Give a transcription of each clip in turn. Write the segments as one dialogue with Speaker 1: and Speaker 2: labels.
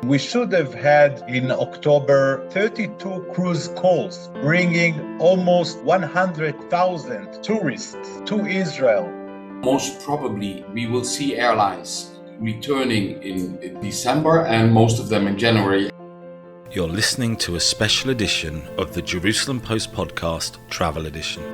Speaker 1: We should have had in October 32 cruise calls, bringing almost 100,000 tourists to Israel.
Speaker 2: Most probably we will see airlines returning in December and most of them in January.
Speaker 3: You're listening to a special edition of the Jerusalem Post podcast, Travel Edition.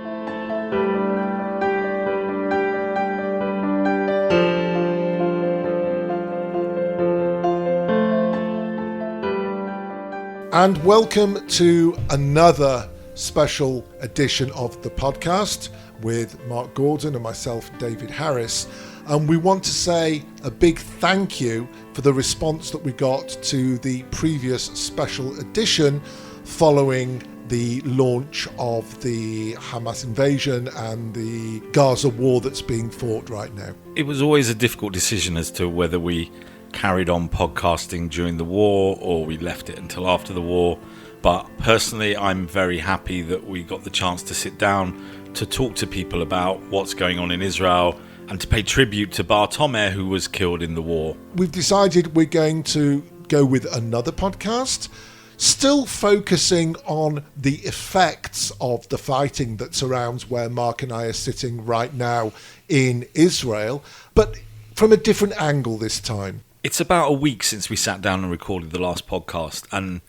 Speaker 4: And welcome to another special edition of the podcast with Mark Gordon and myself, David Harris. And we want to say a big thank you for the response that we got to the previous special edition following the launch of the Hamas invasion and the Gaza war that's being fought right now.
Speaker 3: It was always a difficult decision as to whether we carried on podcasting during the war or we left it until after the war. But personally, I'm very happy that we got the chance to sit down to talk to people about what's going on in Israel and to pay tribute to Bar Tomer, who was killed in the war.
Speaker 4: We've decided we're going to go with another podcast, still focusing on the effects of the fighting that surrounds where Mark and I are sitting right now in Israel, but from a different angle this time.
Speaker 3: It's about a week since we sat down and recorded the last podcast, and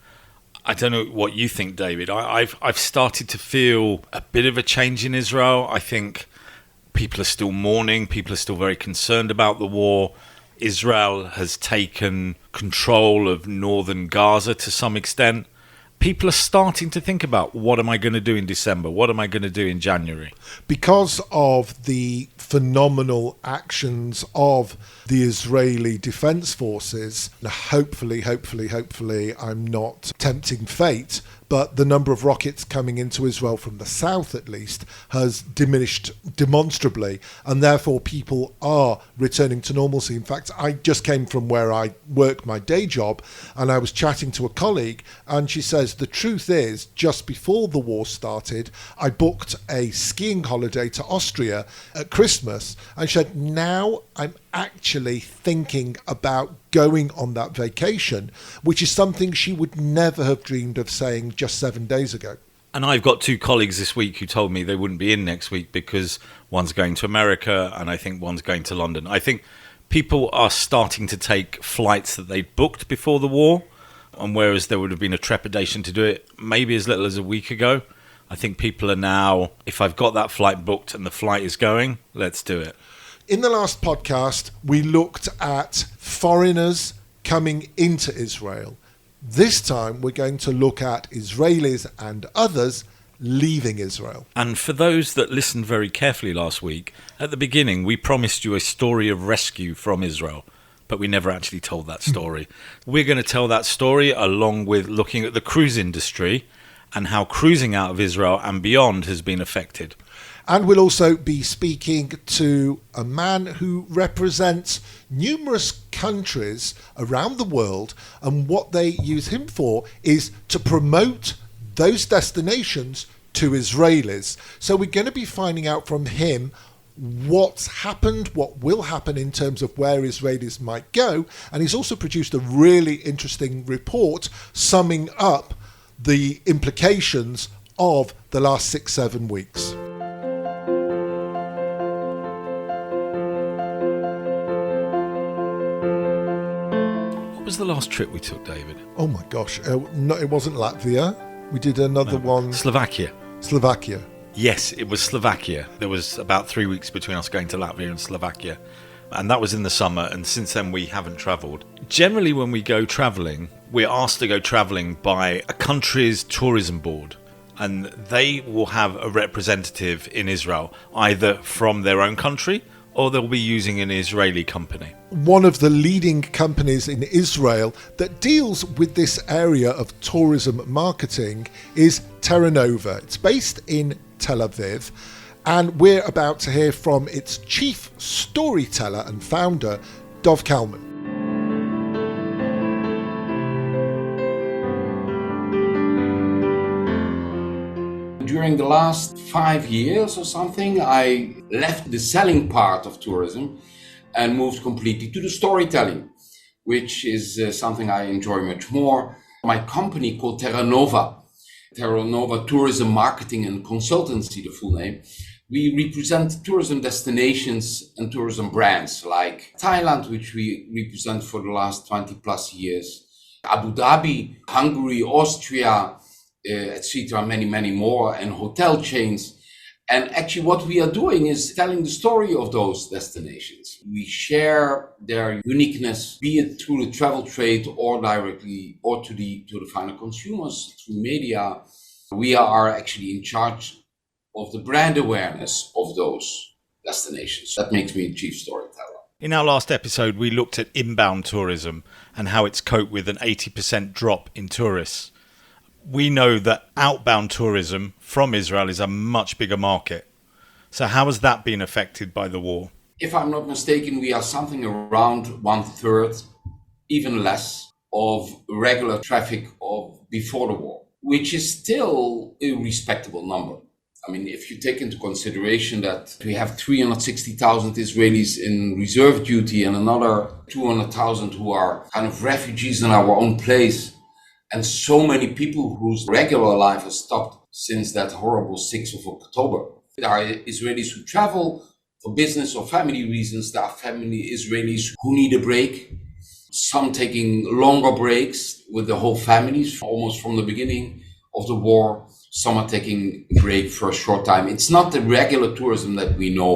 Speaker 3: I don't know what you think, David. I've started to feel a bit of a change in Israel. I think people are still mourning. People are still very concerned about the war. Israel has taken control of northern Gaza to some extent. People are starting to think about, what am I going to do in December? What am I going to do in January?
Speaker 4: Because of the phenomenal actions of the Israeli Defense Forces, hopefully, I'm not tempting fate, but the number of rockets coming into Israel from the south, at least, has diminished demonstrably, and therefore people are returning to normalcy. In fact, I just came from where I work my day job, and I was chatting to a colleague, and she says, the truth is, just before the war started, I booked a skiing holiday to Austria at Christmas, and she said, now I'm actually thinking about going on that vacation, which is something she would never have dreamed of saying just 7 days ago.
Speaker 3: And I've got two colleagues this week who told me they wouldn't be in next week because one's going to America and I think one's going to London. I think people are starting to take flights that they'd booked before the war, and whereas there would have been a trepidation to do it maybe as little as a week ago, I think people are now, if I've got that flight booked and the flight is going, let's do it.
Speaker 4: In the last podcast, we looked at foreigners coming into Israel. This time, we're going to look at Israelis and others leaving Israel.
Speaker 3: And for those that listened very carefully last week, at the beginning, we promised you a story of rescue from Israel, but we never actually told that story. We're going to tell that story along with looking at the cruise industry and how cruising out of Israel and beyond has been affected.
Speaker 4: And we'll also be speaking to a man who represents numerous countries around the world, and what they use him for is to promote those destinations to Israelis. So we're going to be finding out from him what's happened, what will happen in terms of where Israelis might go, and he's also produced a really interesting report summing up the implications of the last 6-7 weeks.
Speaker 3: What was the last trip we took, David?
Speaker 4: Oh my gosh, no, it wasn't Latvia. We did another one.
Speaker 3: Slovakia. Yes, it was Slovakia. There was about 3 weeks between us going to Latvia and Slovakia. And that was in the summer, and since then we haven't travelled. Generally, when we go travelling, we're asked to go travelling by a country's tourism board. And they will have a representative in Israel, either from their own country or they'll be using an Israeli company.
Speaker 4: One of the leading companies in Israel that deals with this area of tourism marketing is Terra Nova. It's based in Tel Aviv, and we're about to hear from its chief storyteller and founder, Dov Kalman.
Speaker 2: During the last 5 years or something, I left the selling part of tourism and moved completely to the storytelling, which is something I enjoy much more. My company called Terra Nova Tourism Marketing and Consultancy, the full name. We represent tourism destinations and tourism brands like Thailand, which we represent for the last 20 plus years, Abu Dhabi, Hungary, Austria, etc., many more, and hotel chains. And actually what we are doing is telling the story of those destinations. We share their uniqueness, be it through the travel trade or directly or to the final consumers through media. We are actually in charge of the brand awareness of those destinations. That makes me a chief storyteller.
Speaker 3: In our last episode, we looked at inbound tourism and how it's coped with an 80% drop in tourists. We know that outbound tourism from Israel is a much bigger market. So how has that been affected by the war?
Speaker 2: If I'm not mistaken, we are something around 1/3, even less, of regular traffic of before the war, which is still a respectable number. I mean, if you take into consideration that we have 360,000 Israelis in reserve duty and another 200,000 who are kind of refugees in our own place, and so many people whose regular life has stopped since that horrible 6th of October. There are Israelis who travel for business or family reasons. There are family Israelis who need a break. Some taking longer breaks with the whole families, almost from the beginning of the war. Some are taking a break for a short time. It's not the regular tourism that we know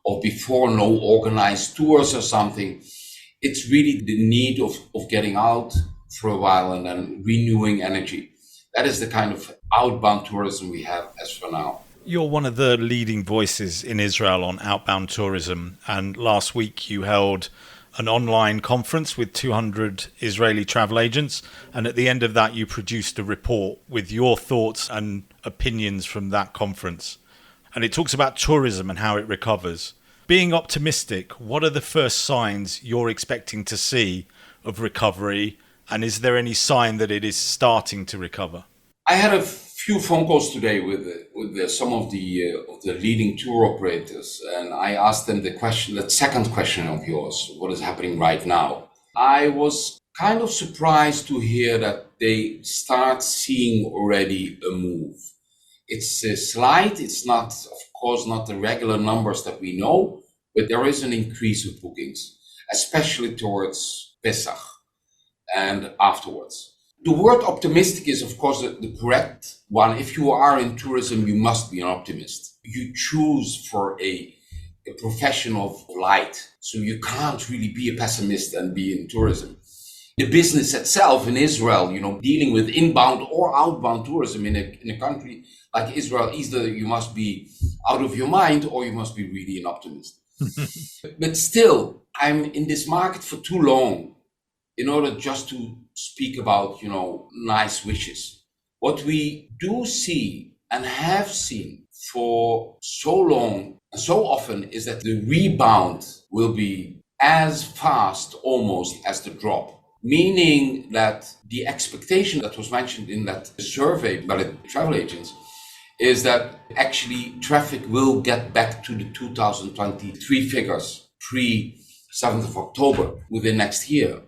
Speaker 2: of before, no organized tours or something. It's really the need of getting out for a while and then renewing energy. That is the kind of outbound tourism we have as for now.
Speaker 3: You're one of the leading voices in Israel on outbound tourism, and last week you held an online conference with 200 Israeli travel agents, and at the end of that you produced a report with your thoughts and opinions from that conference. And it talks about tourism and how it recovers. Being optimistic, what are the first signs you're expecting to see of recovery? And is there any sign that it is starting to recover?
Speaker 2: I had a few phone calls today with some of the leading tour operators, and I asked them that second question of yours, what is happening right now? I was kind of surprised to hear that they start seeing already a move. It's slight. It's not, of course, not the regular numbers that we know, but there is an increase of bookings, especially towards Pesach and afterwards. The word optimistic is, of course, the correct one. If you are in tourism, you must be an optimist. You choose for a profession of light, so you can't really be a pessimist and be in tourism. The business itself in Israel, dealing with inbound or outbound tourism in a country like Israel, either you must be out of your mind or you must be really an optimist. But still, I'm in this market for too long in order just to speak about, nice wishes. What we do see and have seen for so long and so often is that the rebound will be as fast almost as the drop. Meaning that the expectation that was mentioned in that survey by the travel agents is that actually traffic will get back to the 2023 figures pre-7th of October within next year.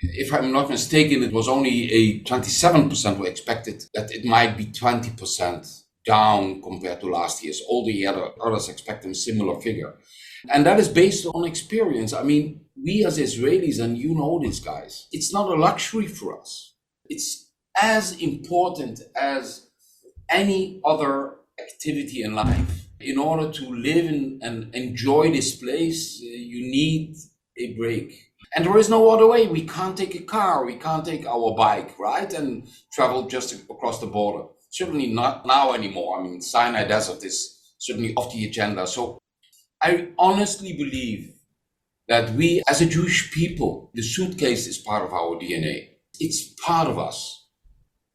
Speaker 2: If I'm not mistaken, it was only a 27% who expected that it might be 20% down compared to last year's. All the others expect a similar figure. And that is based on experience. I mean, we as Israelis, and you know this, guys, it's not a luxury for us. It's as important as any other activity in life. In order to live and enjoy this place, you need a break. And there is no other way. We can't take a car, we can't take our bike, right? And travel just across the border. Certainly not now anymore. I mean, Sinai Desert is certainly off the agenda. So I honestly believe that we as a Jewish people, the suitcase is part of our DNA. It's part of us.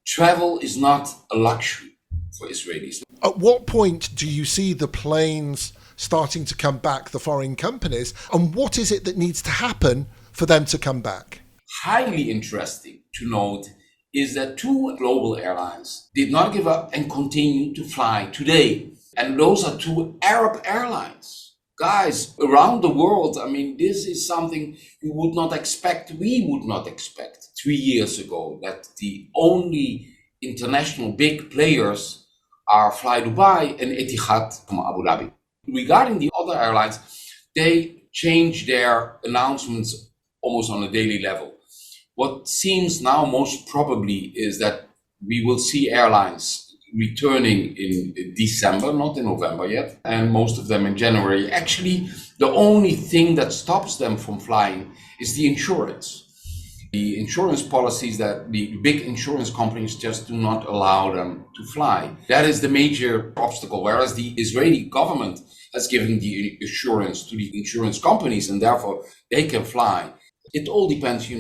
Speaker 2: Travel is not a luxury for Israelis.
Speaker 4: At what point do you see the planes starting to come back, the foreign companies, and what is it that needs to happen for them to come back?
Speaker 2: Highly interesting to note is that 2 global airlines did not give up and continue to fly today. And those are 2 Arab airlines. Guys, around the world, I mean, this is something we would not expect 3 years ago, that the only international big players are Fly Dubai and Etihad from Abu Dhabi. Regarding the other airlines, they change their announcements almost on a daily level. What seems now most probably is that we will see airlines returning in December, not in November yet, and most of them in January. Actually, the only thing that stops them from flying is the insurance. The insurance policies that the big insurance companies just do not allow them to fly. That is the major obstacle, whereas the Israeli government has given the assurance to the insurance companies and therefore they can fly. It all depends,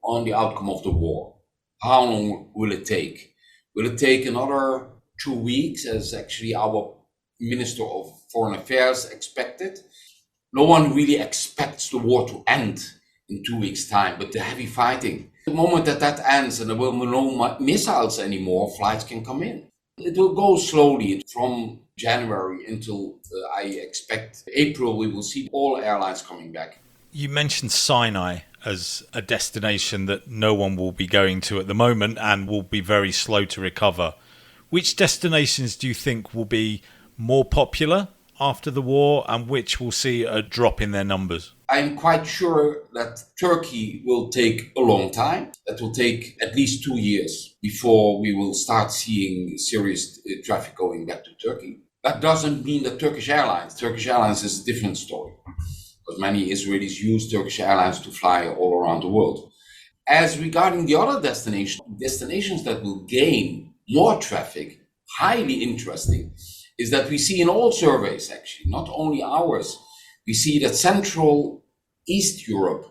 Speaker 2: on the outcome of the war. How long will it take? Will it take another 2 weeks, as actually our Minister of Foreign Affairs expected? No one really expects the war to end in 2 weeks' time, but the heavy fighting, the moment that ends and there will be no missiles anymore, flights can come in. It will go slowly from January until I expect April, we will see all airlines coming back.
Speaker 3: You mentioned Sinai as a destination that no one will be going to at the moment and will be very slow to recover. Which destinations do you think will be more popular after the war and which will see a drop in their numbers?
Speaker 2: I'm quite sure that Turkey will take a long time. That will take at least 2 years before we will start seeing serious traffic going back to Turkey. That doesn't mean that Turkish Airlines is a different story, because many Israelis use Turkish Airlines to fly all around the world. As regarding the other destinations that will gain more traffic, highly interesting, is that we see in all surveys, actually, not only ours, we see that Central East Europe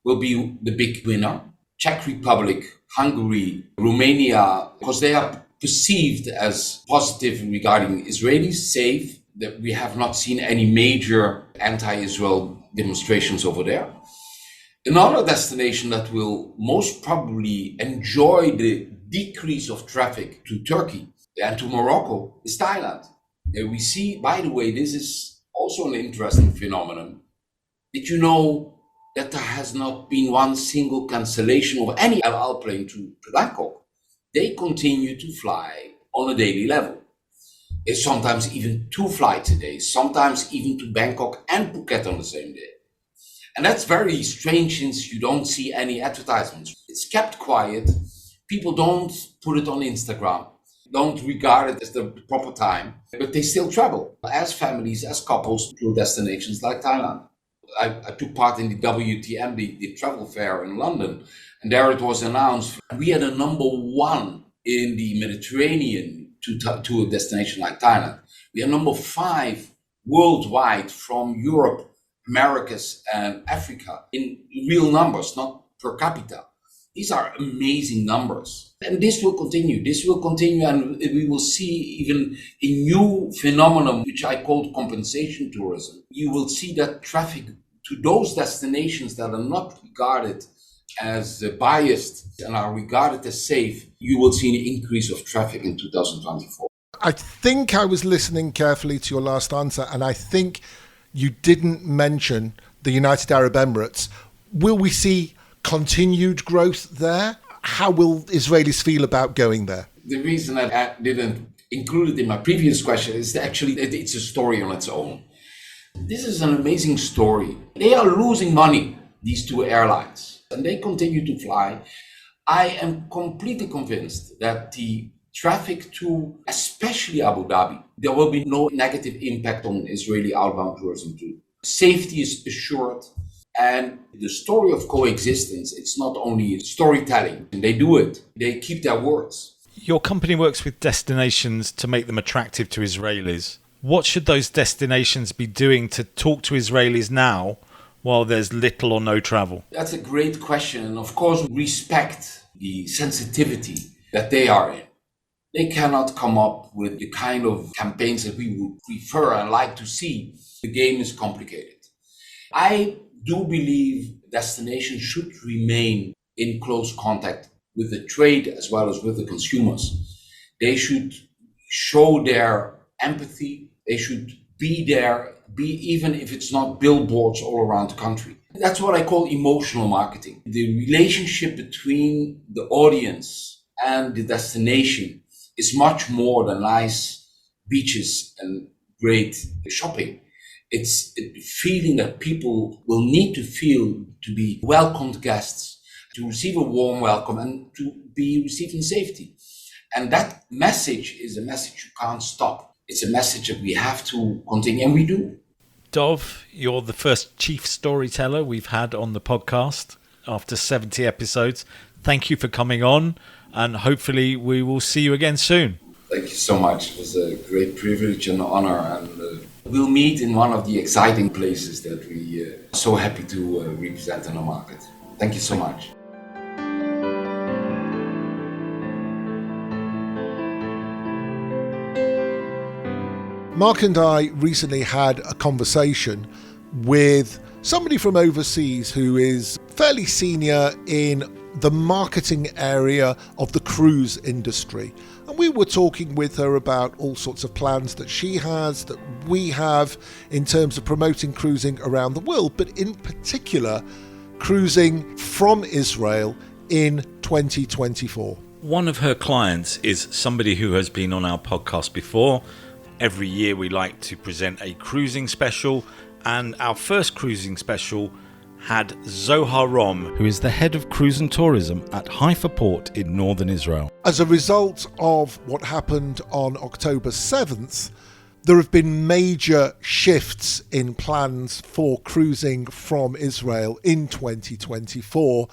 Speaker 2: will be the big winner. Czech Republic, Hungary, Romania, because they are perceived as positive regarding Israelis, safe, that we have not seen any major anti-Israel demonstrations over there. Another destination that will most probably enjoy the decrease of traffic to Turkey and to Morocco is Thailand. We see, by the way, this is also an interesting phenomenon. Did you know that there has not been one single cancellation of any El Al plane to Bangkok? They continue to fly on a daily level. It's sometimes even 2 flights a day, sometimes even to Bangkok and Phuket on the same day. And that's very strange since you don't see any advertisements. It's kept quiet. People don't put it on Instagram, don't regard it as the proper time, but they still travel as families, as couples to destinations like Thailand. I took part in the WTM, the travel fair in London, and there it was announced we had a number 1 in the Mediterranean to a destination like Thailand. We are number 5 worldwide from Europe, Americas, and Africa in real numbers, not per capita. These are amazing numbers. And this will continue, and we will see even a new phenomenon, which I called compensation tourism. You will see that traffic to those destinations that are not regarded as biased and are regarded as safe, you will see an increase of traffic in 2024.
Speaker 4: I think I was listening carefully to your last answer, and I think you didn't mention the United Arab Emirates. Will we see continued growth there? How will Israelis feel about going there?
Speaker 2: The reason I didn't include it in my previous question is actually it's a story on its own. This is an amazing story. They are losing money, these 2 airlines, and they continue to fly. I am completely convinced that the traffic to especially Abu Dhabi, there will be no negative impact on Israeli outbound tourism too. Safety is assured. And the story of coexistence, it's not only storytelling, and they do it. They keep their words.
Speaker 3: Your company works with destinations to make them attractive to Israelis. What should those destinations be doing to talk to Israelis now while there's little or no travel?
Speaker 2: That's a great question. And of course, respect the sensitivity that they are in. They cannot come up with the kind of campaigns that we would prefer and like to see. The game is complicated. I do believe destinations should remain in close contact with the trade as well as with the consumers. They should show their empathy. They should be there be even if it's not billboards all around the country. That's what I call emotional marketing. The relationship between the audience and the destination is much more than nice beaches and great shopping. It's a feeling that people will need to feel to be welcomed guests, to receive a warm welcome and to be received in safety. And that message is a message you can't stop. It's a message that we have to continue, and we do.
Speaker 3: Dov, you're the first chief storyteller we've had on the podcast after 70 episodes. Thank you for coming on, and hopefully we will see you again soon.
Speaker 2: Thank you so much. It was a great privilege and honor, and we'll meet in one of the exciting places that we are so happy to represent in the market. Thank you so much.
Speaker 4: Mark and I recently had a conversation with somebody from overseas who is fairly senior in the marketing area of the cruise industry. And we were talking with her about all sorts of plans that she has, that we have in terms of promoting cruising around the world, but in particular, cruising from Israel in 2024.
Speaker 3: One of her clients is somebody who has been on our podcast before. Every year we like to present a cruising special, and our first cruising special had Zohar Rom, who is the head of cruise and tourism at Haifa port in northern Israel.
Speaker 4: As a result of what happened on October 7th, there have been major shifts in plans for cruising from Israel in 2024,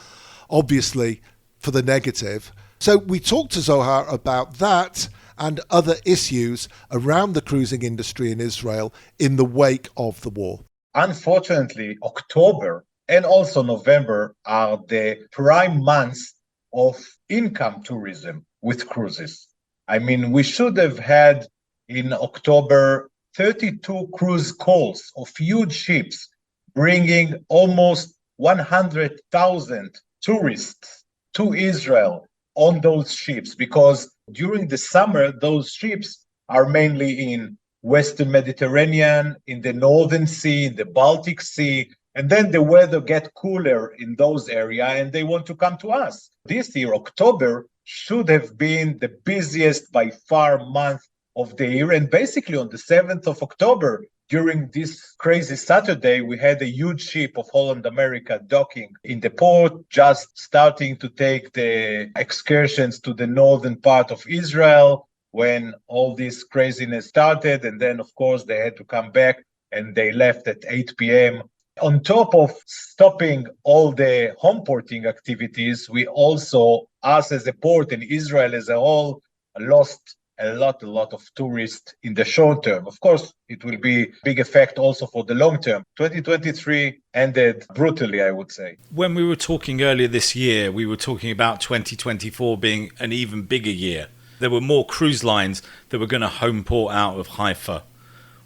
Speaker 4: obviously for the negative. So we talked to Zohar about that and other issues around the cruising industry in Israel in the wake of the war.
Speaker 1: Unfortunately, October and also November are the prime months of income tourism with cruises. I mean, we should have had in October 32 cruise calls of huge ships bringing almost 100,000 tourists to Israel on those ships, because during the summer, those ships are mainly in Western Mediterranean, in the Northern Sea, the Baltic Sea, and then the weather get cooler in those areas and they want to come to us. This year, October, should have been the busiest by far month of the year. And basically on the 7th of October, during this crazy Saturday, we had a huge ship of Holland America docking in the port, just starting to take the excursions to the northern part of Israel when all this craziness started. And then, of course, they had to come back and they left at 8 p.m. On top of stopping all the home porting activities, we also, us as a port and Israel as a whole, lost a lot of tourists in the short term. Of course, it will be a big effect also for the long term. 2023 ended brutally, I would say.
Speaker 3: When we were talking earlier this year, we were talking about 2024 being an even bigger year. There were more cruise lines that were going to home port out of Haifa.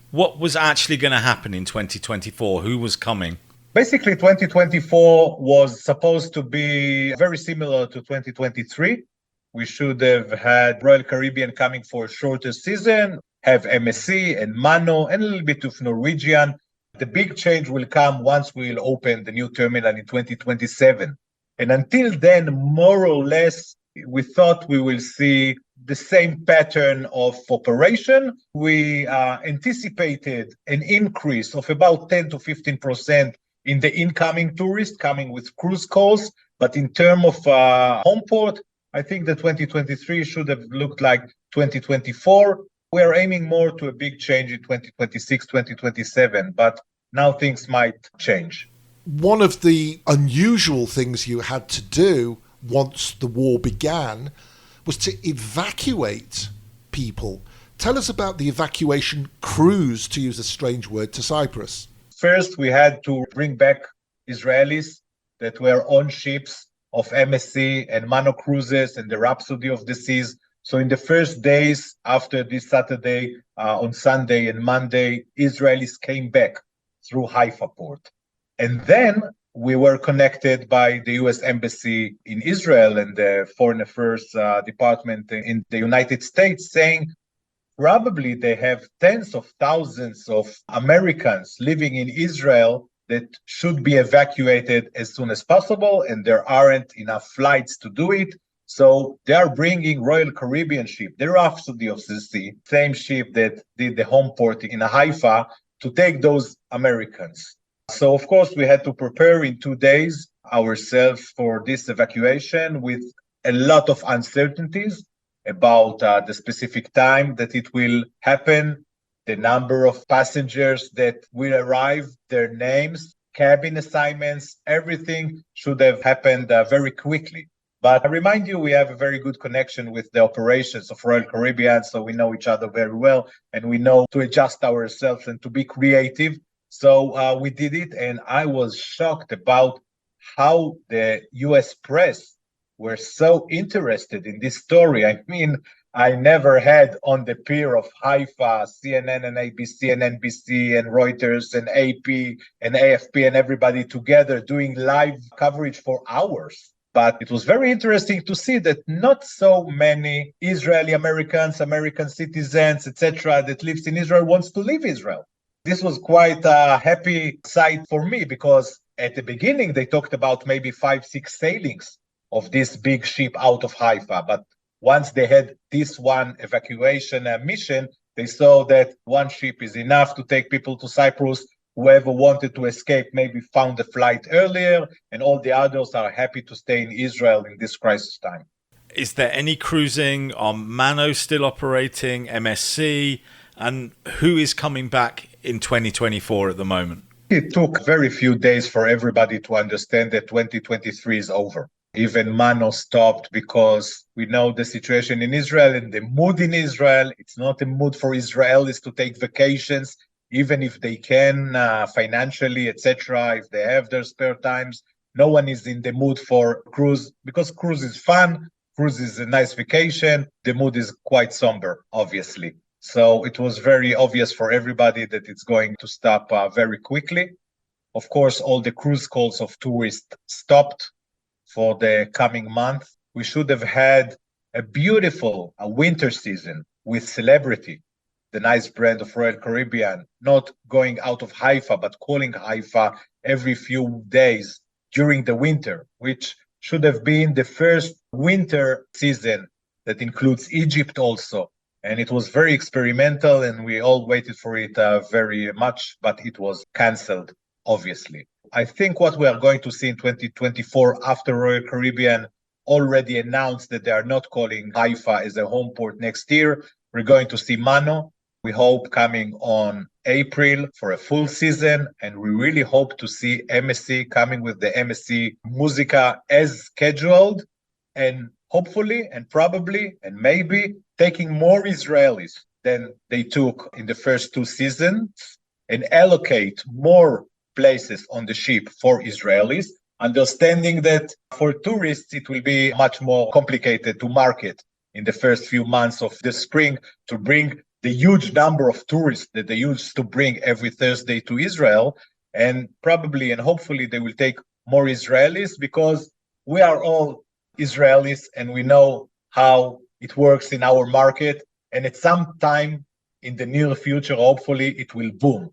Speaker 3: What was actually going to happen in 2024? Who was coming?
Speaker 1: Basically, 2024 was supposed to be very similar to 2023. We should have had Royal Caribbean coming for a shorter season, have MSC and Mano and a little bit of Norwegian. The big change will come once we'll open the new terminal in 2027. And until then, more or less, we thought we will see the same pattern of operation. We anticipated an increase of about 10 to 15% in the incoming tourists coming with cruise calls. But in terms of home port, I think that 2023 should have looked like 2024. We are aiming more to a big change in 2026, 2027, but now things might change.
Speaker 4: One of the unusual things you had to do once the war began was to evacuate people. Tell us about the evacuation cruise, to use a strange word, to Cyprus.
Speaker 1: First, we had to bring back Israelis that were on ships of MSC and Mano Cruises and the Rhapsody of the Seas. So in the first days after this Saturday, on Sunday and Monday, Israelis came back through Haifa port. And then we were connected by the U.S. Embassy in Israel and the Foreign Affairs Department in the United States saying, probably they have tens of thousands of Americans living in Israel that should be evacuated as soon as possible, and there aren't enough flights to do it. So they are bringing Royal Caribbean ship, the Rhapsody of the Sea, same ship that did the home port in Haifa, to take those Americans. So, of course, we had to prepare in 2 days ourselves for this evacuation with a lot of uncertainties about the specific time that it will happen, the number of passengers that will arrive, their names, cabin assignments, everything should have happened very quickly. But I remind you, we have a very good connection with the operations of Royal Caribbean, so we know each other very well, and we know to adjust ourselves and to be creative. So we did it, and I was shocked about how the US press were so interested in this story. I mean, I never had on the pier of Haifa, CNN and ABC and NBC and Reuters and AP and AFP and everybody together doing live coverage for hours. But it was very interesting to see that not so many Israeli Americans, American citizens, etc., that lives in Israel wants to leave Israel. This was quite a happy sight for me because at the beginning they talked about maybe 5-6 sailings of this big ship out of Haifa. But once they had this one evacuation mission, they saw that one ship is enough to take people to Cyprus. Whoever wanted to escape maybe found a flight earlier, and all the others are happy to stay in Israel in this crisis time.
Speaker 3: Is there any cruising? Are Mano still operating, MSC? And who is coming back in 2024 at the moment?
Speaker 1: It took very few days for everybody to understand that 2023 is over. Even Mano stopped because we know the situation in Israel and the mood in Israel. It's not a mood for Israelis to take vacations, even if they can financially, etc., if they have their spare times. No one is in the mood for cruise because cruise is fun. Cruise is a nice vacation. The mood is quite somber, obviously. So it was very obvious for everybody that it's going to stop very quickly. Of course, all the cruise calls of tourists stopped for the coming month. We should have had a beautiful winter season with Celebrity, the nice brand of Royal Caribbean, not going out of Haifa, but calling Haifa every few days during the winter, which should have been the first winter season that includes Egypt also. And it was very experimental, and we all waited for it very much, but it was cancelled, obviously. I think what we are going to see in 2024 after Royal Caribbean already announced that they are not calling Haifa as a home port next year, we're going to see Mano. We hope coming on April for a full season, and we really hope to see MSC coming with the MSC Musica as scheduled, and hopefully and probably and maybe taking more Israelis than they took in the first 2 seasons and allocate more places on the ship for Israelis, understanding that for tourists it will be much more complicated to market in the first few months of the spring to bring the huge number of tourists that they used to bring every Thursday to Israel. And probably and hopefully they will take more Israelis because we are all Israelis and we know how it works in our market. And at some time in the near future, hopefully it will boom.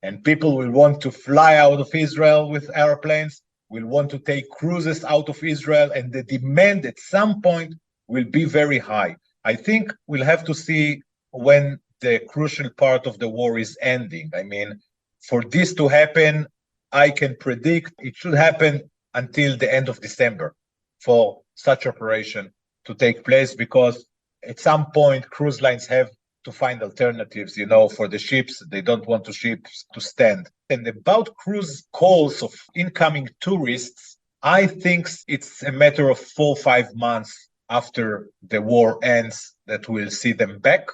Speaker 1: And people will want to fly out of Israel with airplanes, will want to take cruises out of Israel, and the demand at some point will be very high. I think we'll have to see when the crucial part of the war is ending. I mean, for this to happen, I can predict it should happen until the end of December for such operation to take place, because at some point cruise lines have to find alternatives, for the ships. They don't want the ships to stand. And about cruise calls of incoming tourists, I think it's a matter of 4 or 5 months after the war ends that we'll see them back.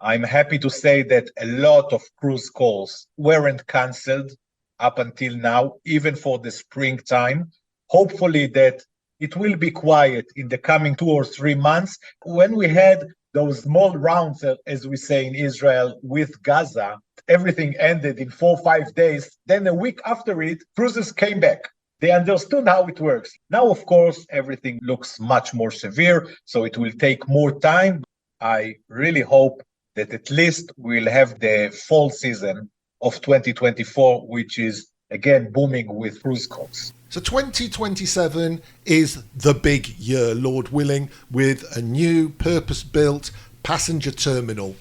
Speaker 1: I'm happy to say that a lot of cruise calls weren't cancelled up until now, even for the springtime. Hopefully that it will be quiet in the coming 2 or 3 months. When we had those small rounds, as we say in Israel, with Gaza, everything ended in 4 or 5 days. Then a week after it, cruises came back. They understood how it works. Now, of course, everything looks much more severe, so it will take more time. I really hope that at least we'll have the fall season of 2024, which is again booming with cruise calls.
Speaker 4: So 2027 is the big year, Lord willing, with a new purpose-built passenger terminal.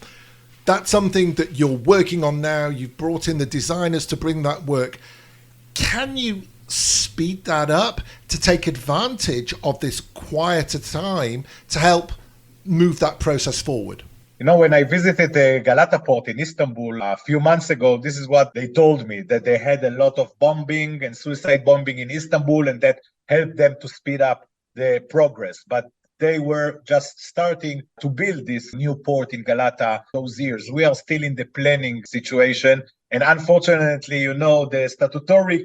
Speaker 4: That's something that you're working on now. You've brought in the designers to bring that work. Can you speed that up to take advantage of this quieter time to help move that process forward?
Speaker 1: You know, when I visited the Galata port in Istanbul a few months ago, this is what they told me, that they had a lot of bombing and suicide bombing in Istanbul, and that helped them to speed up the progress. But they were just starting to build this new port in Galata those years. We are still in the planning situation. And unfortunately, you know, the statutory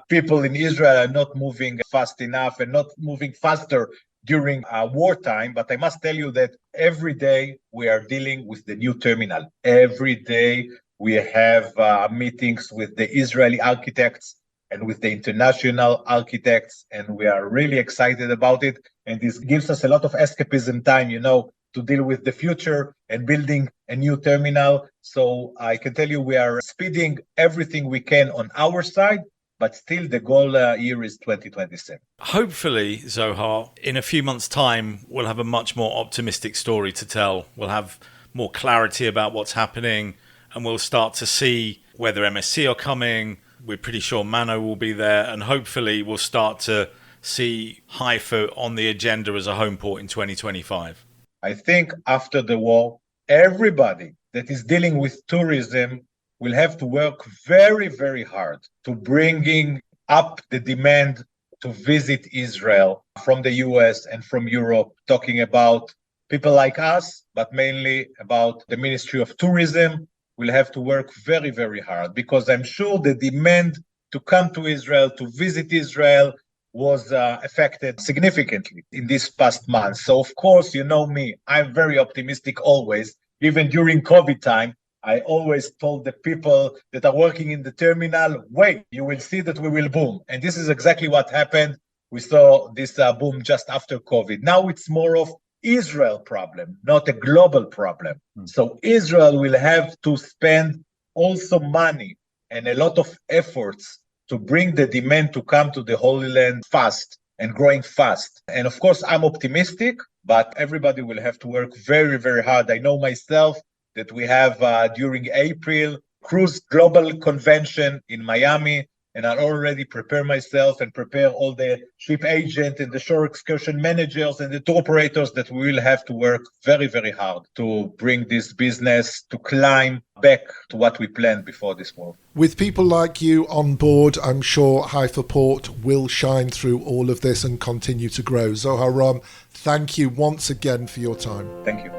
Speaker 1: people in Israel are not moving fast enough and not moving faster during wartime. But I must tell you that every day we are dealing with the new terminal. Every day we have meetings with the Israeli architects and with the international architects, and we are really excited about it. And this gives us a lot of escapism time, you know, to deal with the future and building a new terminal. So I can tell you we are speeding everything we can on our side, but still the goal year is 2027.
Speaker 3: Hopefully, Zohar, in a few months' time, we'll have a much more optimistic story to tell. We'll have more clarity about what's happening, and we'll start to see whether MSC are coming. We're pretty sure Mano will be there, and hopefully we'll start to see Haifa on the agenda as a home port in 2025.
Speaker 1: I think after the war, everybody that is dealing with tourism will have to work very, very hard to bringing up the demand to visit Israel from the US and from Europe, talking about people like us, but mainly about the Ministry of Tourism. Will have to work very, very hard, because I'm sure the demand to come to Israel, to visit Israel, was affected significantly in these past months. So, of course, you know me, I'm very optimistic always. Even during COVID time, I always told the people that are working in the terminal, wait, you will see that we will boom. And this is exactly what happened. We saw this boom just after COVID. Now it's more of Israel problem, not a global problem. So Israel will have to spend also money and a lot of efforts to bring the demand to come to the Holy Land fast and growing fast. And of course, I'm optimistic, but everybody will have to work very, very hard. I know myself that we have during April Cruise Global Convention in Miami, and I'll already prepare myself and prepare all the ship agent and the shore excursion managers and the tour operators that we will have to work very, very hard to bring this business to climb back to what we planned before this war.
Speaker 4: With people like you on board, I'm sure Haifa Port will shine through all of this and continue to grow. Zohar Ram, thank you once again for your time.
Speaker 1: Thank you.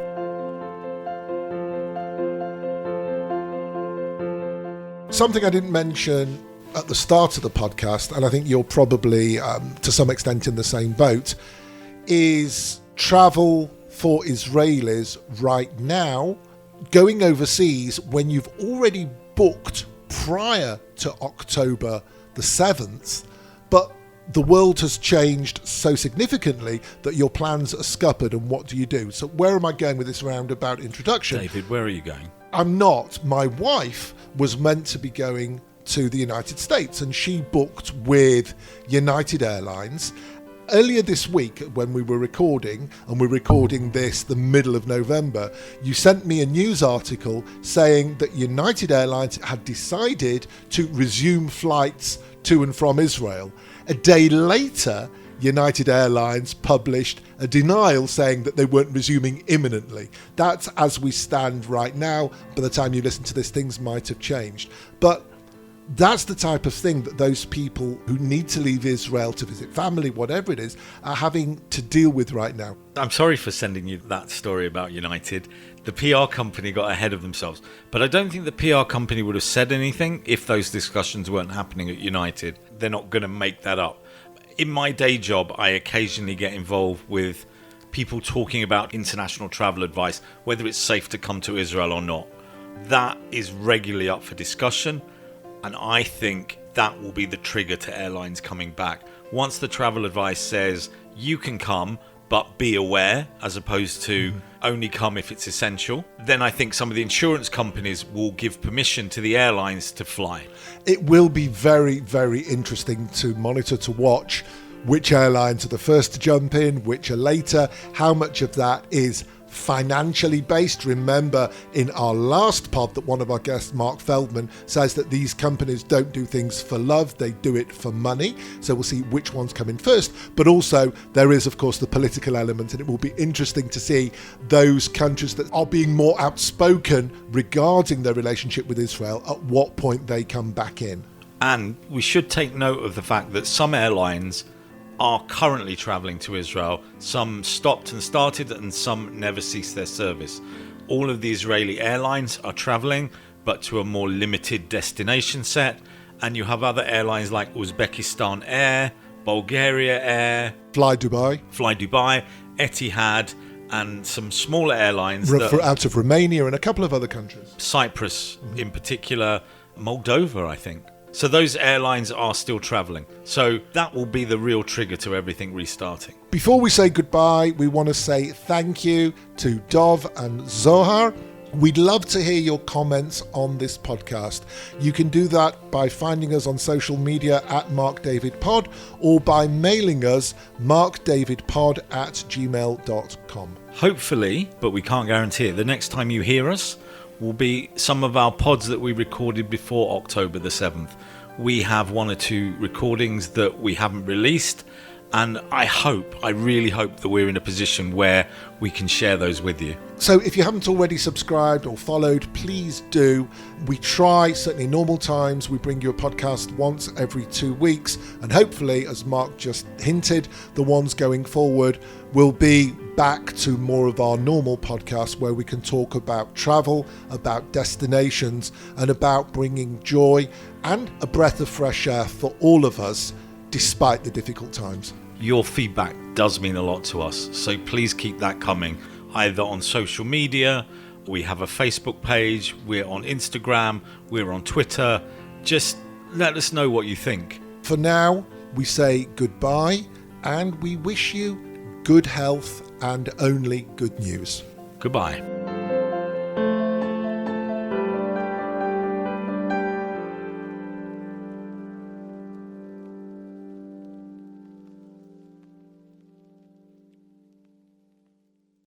Speaker 4: Something I didn't mention at the start of the podcast, and I think you're probably to some extent in the same boat, is travel for Israelis right now going overseas when you've already booked prior to October the 7th, but the world has changed so significantly that your plans are scuppered, and what do you do? So where am I going with this roundabout introduction?
Speaker 3: David, where are you going?
Speaker 4: I'm not. My wife was meant to be going to the United States, and she booked with United Airlines. Earlier this week, when we were recording, and we're recording this the middle of November, you sent me a news article saying that United Airlines had decided to resume flights to and from Israel. A day later, United Airlines published a denial saying that they weren't resuming imminently. That's as we stand right now. By the time you listen to this, things might have changed. But that's the type of thing that those people who need to leave Israel to visit family, whatever it is, are having to deal with right now.
Speaker 3: I'm sorry for sending you that story about United. The PR company got ahead of themselves. But I don't think the PR company would have said anything if those discussions weren't happening at United. They're not going to make that up. In my day job, I occasionally get involved with people talking about international travel advice, whether it's safe to come to Israel or not. That is regularly up for discussion, and I think that will be the trigger to airlines coming back. Once the travel advice says you can come, but be aware, as opposed to only come if it's essential. Then I think some of the insurance companies will give permission to the airlines to fly.
Speaker 4: It will be very, very interesting to monitor, to watch which airlines are the first to jump in, which are later, how much of that is financially based. Remember, in our last pod that one of our guests, Mark Feldman, says that these companies don't do things for love, they do it for money. So we'll see which ones come in first. But also there is, of course, the political element, and it will be interesting to see those countries that are being more outspoken regarding their relationship with Israel, at what point they come back in.
Speaker 3: And we should take note of the fact that some airlines are currently travelling to Israel. Some stopped and started, and some never ceased their service. All of the Israeli airlines are travelling, but to a more limited destination set. And you have other airlines like Uzbekistan Air, Bulgaria Air,
Speaker 4: Fly Dubai,
Speaker 3: Etihad, and some smaller airlines
Speaker 4: out of Romania and a couple of other countries.
Speaker 3: Cyprus in particular, Moldova, I think. So those airlines are still travelling. So that will be the real trigger to everything restarting.
Speaker 4: Before we say goodbye, we want to say thank you to Dov and Zohar. We'd love to hear your comments on this podcast. You can do that by finding us on social media at MarkDavidPod, or by mailing us markdavidpod@gmail.com.
Speaker 3: Hopefully, but we can't guarantee it, the next time you hear us will be some of our pods that we recorded before October the 7th. We have one or two recordings that we haven't released, and I really hope that we're in a position where we can share those with you.
Speaker 4: So if you haven't already subscribed or followed, please do. We try, certainly in normal times, we bring you a podcast once every 2 weeks, and hopefully, as Mark just hinted, the ones going forward will be back to more of our normal podcasts, where we can talk about travel, about destinations, and about bringing joy and a breath of fresh air for all of us, despite the difficult times.
Speaker 3: Your feedback does mean a lot to us, so please keep that coming, either on social media. We have a Facebook page, we're on Instagram, we're on Twitter. Just let us know what you think.
Speaker 4: For now, we say goodbye, and we wish you good health and only good news.
Speaker 3: Goodbye.